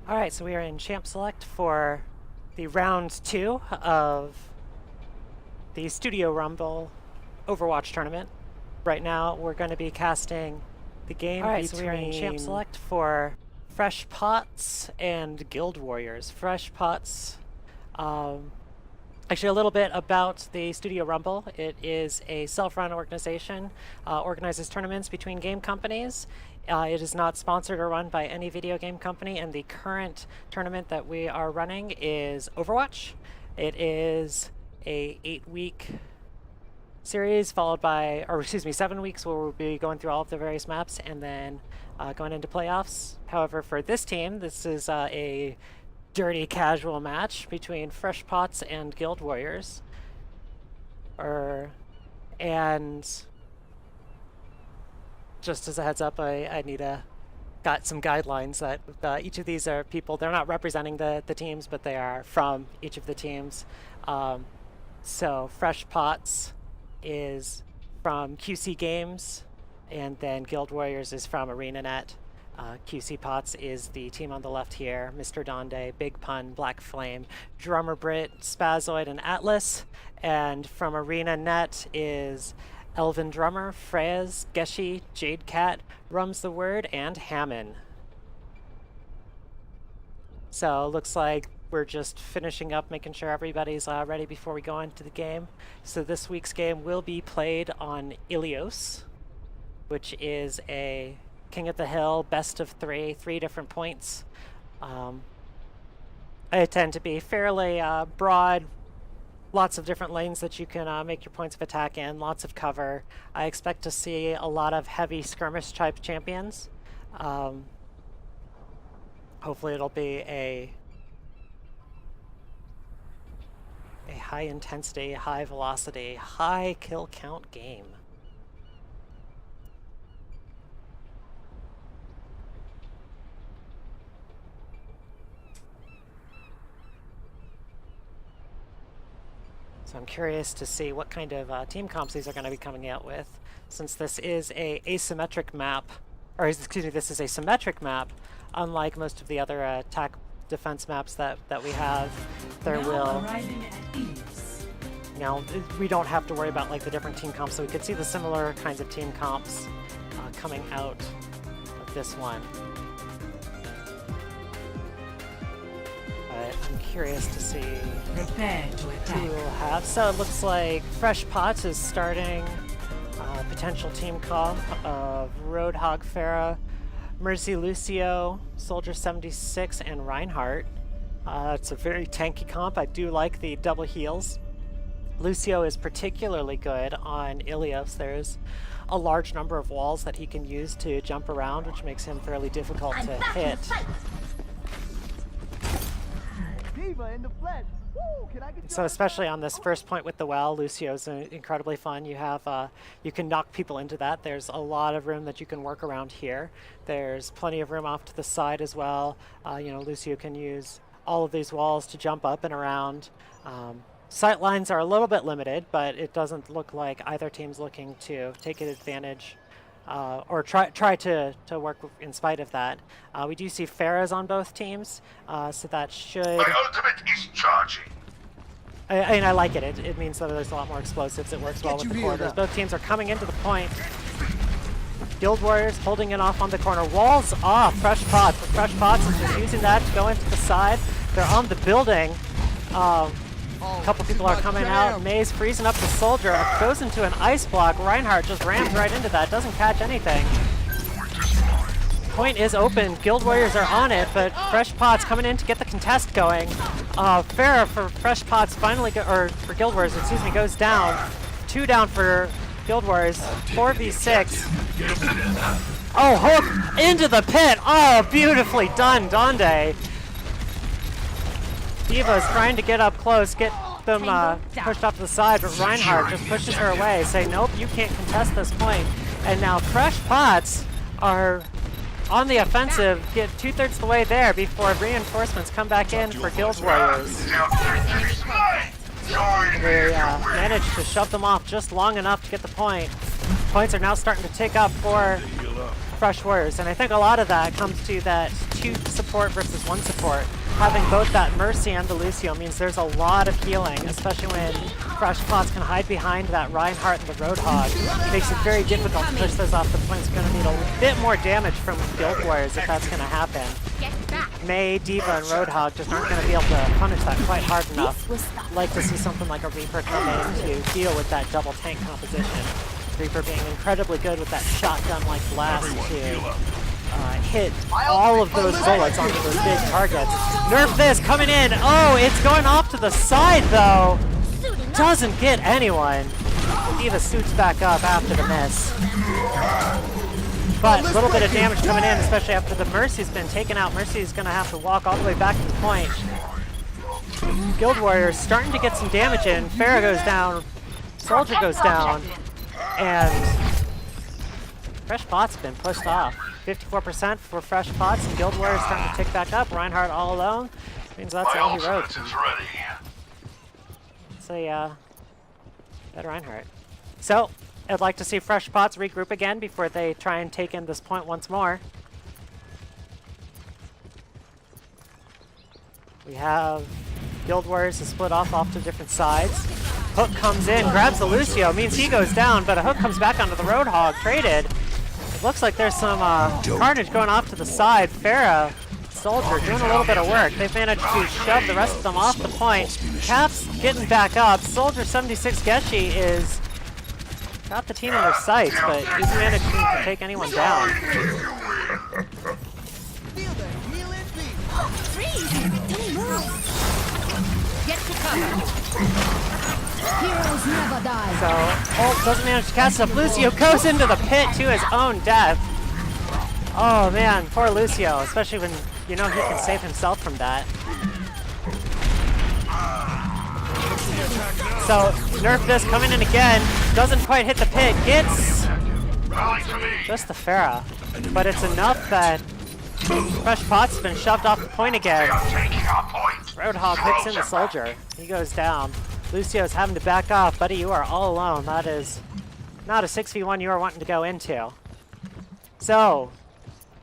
Alright, so we are in Champ Select for the round 2 of the Studio Rumble Overwatch tournament. Right now we're going to be casting the game between so we are in Champ Select for Fresh Pots and Guild Warriors. Fresh Pots, actually a little bit about the Studio Rumble. It is a self-run organization, organizes tournaments between game companies. It is not sponsored or run by any video game company, and the current tournament that we are running is Overwatch. It is a 8-week series followed by, or excuse me, 7 weeks where we'll be going through all of the various maps and then going into playoffs. However, for this team, this is a dirty casual match between Fresh Pots and Guild Warriors. And just as a heads up, I need got some guidelines that each of these are people, they're not representing the teams, but they are from each of the teams. So Fresh Pots is from QC Games, and then Guild Warriors is from ArenaNet. QC Pots is the team on the left here: Mr. Donde, Big Pun, Black Flame, Drummer Brit, Spazoid, and Atlas. And from ArenaNet is Elvin Drummer, Freyas, Geshi, Jade Cat, Rums the Word, and Hammond. So it looks like we're just finishing up, making sure everybody's ready before we go into the game. So this week's game will be played on Ilios, which is a King of the Hill, best of three different points. They tend to be fairly broad, lots of different lanes that you can make your points of attack in, lots of cover. I expect to see a lot of heavy skirmish type champions. Hopefully it'll be a high intensity, high velocity, high kill count game. So I'm curious to see what kind of team comps these are going to be coming out with, since this is a asymmetric map, or excuse me, this is a symmetric map. Unlike most of the other attack defense maps that we have, there will. Now we don't have to worry about like the different team comps, so we could see the similar kinds of team comps coming out of this one. I'm curious to see who we'll have. So it looks like Fresh Pots is starting potential team comp of Roadhog Farah, Mercy Lucio, Soldier 76, and Reinhardt. It's a very tanky comp. I do like the double heals. Lucio is particularly good on Ilios. There's a large number of walls that he can use to jump around, which makes him fairly difficult to hit. In the flesh. Woo, can I get so especially on this first point with the well, Lucio's incredibly fun. You have you can knock people into that. There's a lot of room that you can work around here. There's plenty of room off to the side as well. You know, Lucio can use all of these walls to jump up and around. Sight lines are a little bit limited, but it doesn't look like either team's looking to take advantage or try to work in spite of that. We do see Farahs on both teams, so that should. My ultimate is charging. I like it. It means that there's a lot more explosives. It works well with the corners. Both teams are coming into the point. Guild Warriors holding it off on the corner. Walls off. Fresh Pots. Fresh Pots is just using that to go into the side. They're on the building. A couple people are coming out. Maze freezing up the Soldier. Goes into an ice block. Reinhardt just rams right into that. Doesn't catch anything. Point is open. Guild Warriors are on it, but Fresh Pots coming in to get the contest going. Farah for Fresh Pots finally, or for Guild Warriors, excuse me, goes down. 2 down for Guild Warriors. 4v6. Oh, hook into the pit. Oh, beautifully done, Donde. Diva's trying to get up close, get them pushed off to the side, but Reinhardt just pushes her away, saying, nope, you can't contest this point. And now Fresh Pots are on the offensive, get 2/3 of the way there before reinforcements come back in for Guild Warriors. They managed to shove them off just long enough to get the point. Points are now starting to tick up for Fresh Warriors, and I think a lot of that comes to that 2 support versus 1 support. Having both that Mercy and the Lucio means there's a lot of healing, especially when Fresh Pots can hide behind that Reinhardt and the Roadhog. It makes it very difficult to push those off the point. It's going to need a bit more damage from Guild Warriors if that's going to happen. May, Diva, and Roadhog just aren't going to be able to punish that quite hard enough. Like to see something like a Reaper come in to deal with that double tank composition. Reaper being incredibly good with that shotgun-like blast to hit all of those bullets onto those big targets. Nerf this, coming in. Oh, it's going off to the side, though. Doesn't get anyone. Diva suits back up after the miss. But a little bit of damage coming in, especially after the Mercy's been taken out. Mercy's going to have to walk all the way back to the point. Guild Warriors starting to get some damage in. Pharah goes down. Soldier goes down. And Fresh Pots have been pushed off. 54% for Fresh Pots, and Guild Warriors starting to tick back up. Reinhardt all alone. Means that's all he wrote. Say, Ed Reinhardt. So, I'd like to see Fresh Pots regroup again before they try and take in this point once more. We have Guild Warriors to split off to different sides. Hook comes in, grabs the Lucio, means he goes down, but a Hook comes back onto the Roadhog, traded. It looks like there's some carnage going off to the side. Pharah, Soldier doing a little bit of work. They've managed to shove the rest of them off the point. Cap's getting back up. Soldier 76 Geshi is got the team in their sights, but he's managing to take anyone down. Get to cover. Heroes never die. So, Ult doesn't manage to cast up. Lucio goes into the pit to his own death. Oh man, poor Lucio, especially when you know he can save himself from that. So, Nerf this coming in again. Doesn't quite hit the pit. Gets just the Pharah. But it's enough that Fresh Pot's has been shoved off the point again. Roadhog hits in the Soldier. He goes down. Lucio's having to back off. Buddy, you are all alone. That is not a 6v1 you are wanting to go into. So,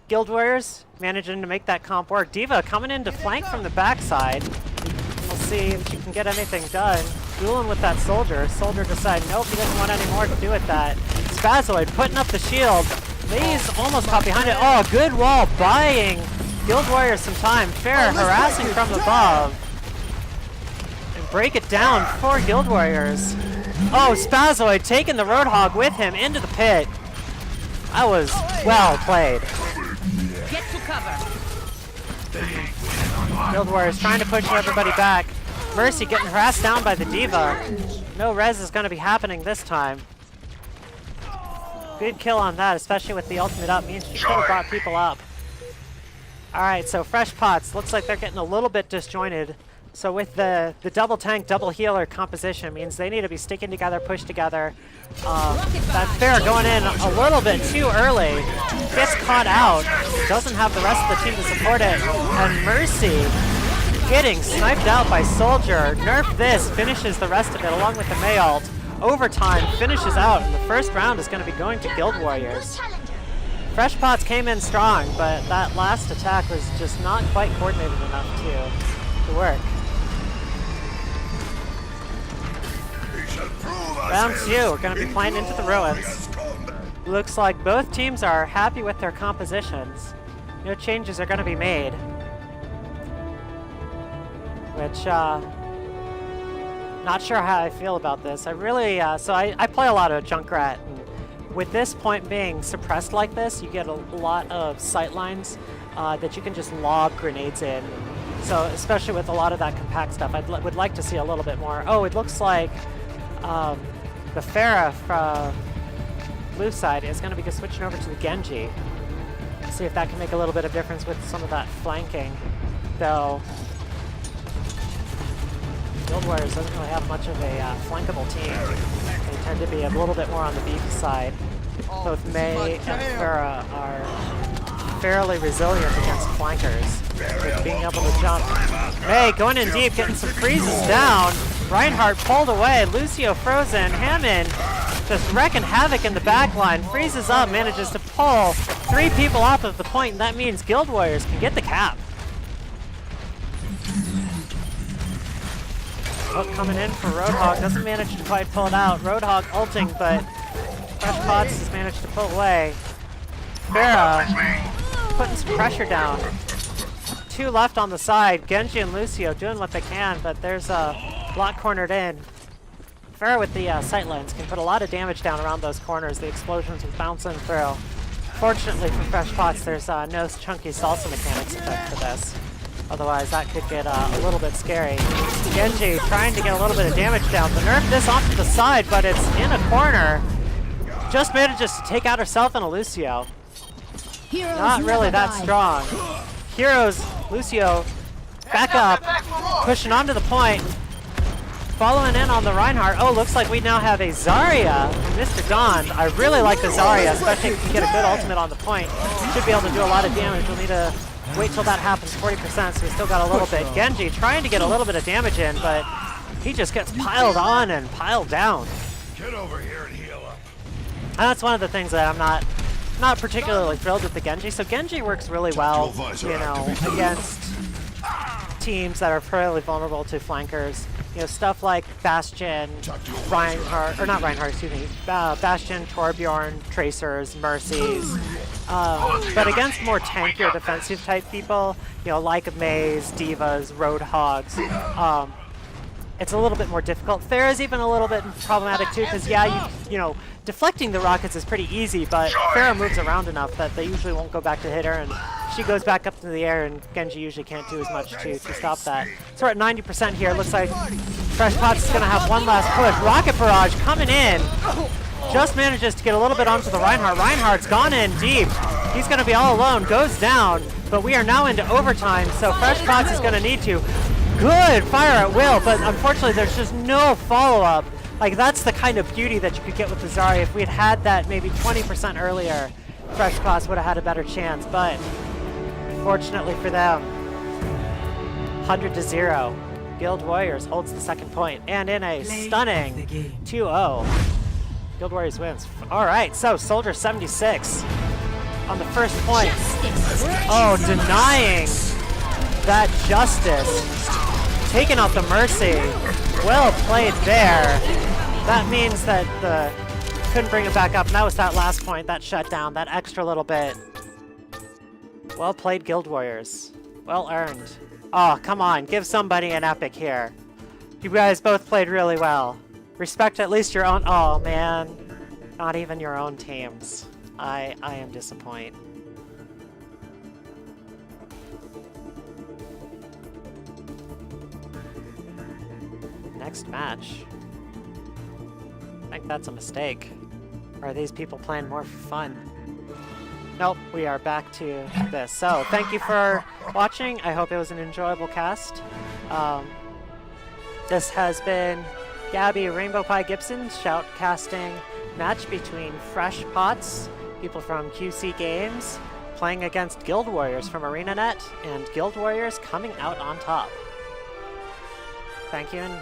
Guild Warriors managing to make that comp work. Diva coming in to flank from the backside. We'll see if she can get anything done. Dueling with that Soldier. Soldier decides, nope, he doesn't want any more to do with that. Spazoid putting up the shield. Lee's almost caught behind it. Oh, good wall, buying Guild Warriors some time. Pharah harassing from above. And break it down for Guild Warriors. Oh, Spazoid taking the Roadhog with him into the pit. That was well played. Get to cover. Guild Warriors trying to push everybody back. Mercy getting harassed down by the Diva. No res is going to be happening this time. Good kill on that, especially with the ultimate up. Means she could have brought people up. Alright, so Fresh Pots. Looks like they're getting a little bit disjointed. So with the double tank, double healer composition means they need to be sticking together, push together. That Pharah going in a little bit too early. Gets caught out. Doesn't have the rest of the team to support it. And Mercy getting sniped out by Soldier. Nerf this, finishes the rest of it along with the May ult. Overtime finishes out, and the first round is going to be going to Guild Warriors. Fresh Pots came in strong, but that last attack was just not quite coordinated enough to work. Round 2, we're going to be playing into the ruins. Looks like both teams are happy with their compositions. No changes are going to be made. Which, not sure how I feel about this. I really, so I play a lot of Junkrat, and with this point being suppressed like this, you get a lot of sightlines that you can just lob grenades in. So especially with a lot of that compact stuff, I would like to see a little bit more. Oh, it looks like the Pharah from blue side is going to be switching over to the Genji. See if that can make a little bit of difference with some of that flanking, though. Guild Warriors doesn't really have much of a flankable team. They tend to be a little bit more on the beefy side. Both May and Pharah are fairly resilient against flankers with being able to jump. May going in deep, getting some freezes down. Reinhardt pulled away. Lucio frozen. Hammond just wrecking havoc in the back line. Freezes up, manages to pull 3 people off of the point, and that means Guild Warriors can get the cap. Hook coming in for Roadhog, doesn't manage to quite pull it out. Roadhog ulting, but Fresh Pots has managed to pull away. Farah putting some pressure down. 2 left on the side. Genji and Lucio doing what they can, but there's a block cornered in. Farah with the sightlines can put a lot of damage down around those corners. The explosions was bouncing through. Fortunately for Fresh Pots, there's no chunky salsa mechanics effect for this. Otherwise, that could get a little bit scary. Genji trying to get a little bit of damage down. The nerf this off to the side, but it's in a corner. Just manages to take out herself and a Lucio. Heroes Not really never that die. strong. Heroes, Lucio, back up, pushing onto the point. Following in on the Reinhardt. Oh, looks like we now have a Zarya from Mr. Gond. I really like the Zarya, especially if we can get a good ultimate on the point. Should be able to do a lot of damage. We'll need to wait till that happens, 40%, so we still got a little bit. Genji trying to get a little bit of damage in, but he just gets piled on and piled down. Get over here and heal up. And that's one of the things that I'm not particularly thrilled with the Genji. So Genji works really well, you know, against teams that are fairly vulnerable to flankers. You know, stuff like Bastion, Reinhardt, or not Reinhardt, excuse me, Bastion, Torbjorn, Tracers, Mercies. But against more tankier defensive type people, you know, like Maze, Divas, Roadhogs, it's a little bit more difficult. Pharah's even a little bit problematic too, because yeah, you know, deflecting the rockets is pretty easy, but Farah moves around enough that they usually won't go back to hit her, and she goes back up to the air, and Genji usually can't do as much to stop that. So we're at 90% here. Looks like Fresh Pots is going to have one last push. Rocket Barrage coming in. Just manages to get a little bit onto the Reinhardt. Reinhardt's gone in deep. He's going to be all alone. Goes down, but we are now into overtime, so Fresh Pots is going to need to. Good fire at will, but unfortunately there's just no follow-up. Like, that's the kind of beauty that you could get with the Zarya. If we had had that maybe 20% earlier, Fresh Pots would have had a better chance, but fortunately for them, 100-0. Guild Warriors holds the second point, and in a stunning 2-0, Guild Warriors wins. All right, so Soldier 76 on the first point. Oh, denying that justice. Taking out the Mercy. Well played there. That means that the couldn't bring it back up, and that was that last point, that shutdown, that extra little bit. Well played, Guild Warriors. Well earned. Oh, come on, give somebody an epic here. You guys both played really well. Respect at least your own. Oh man, not even your own teams. I am disappointed. Next match. I think that's a mistake. Or are these people playing more for fun? Nope, we are back to this. So, thank you for watching. I hope it was an enjoyable cast. This has been Gabby Rainbow Pie Gibson shoutcasting match between Fresh Pots, people from QC Games, playing against Guild Warriors from ArenaNet, and Guild Warriors coming out on top. Thank you and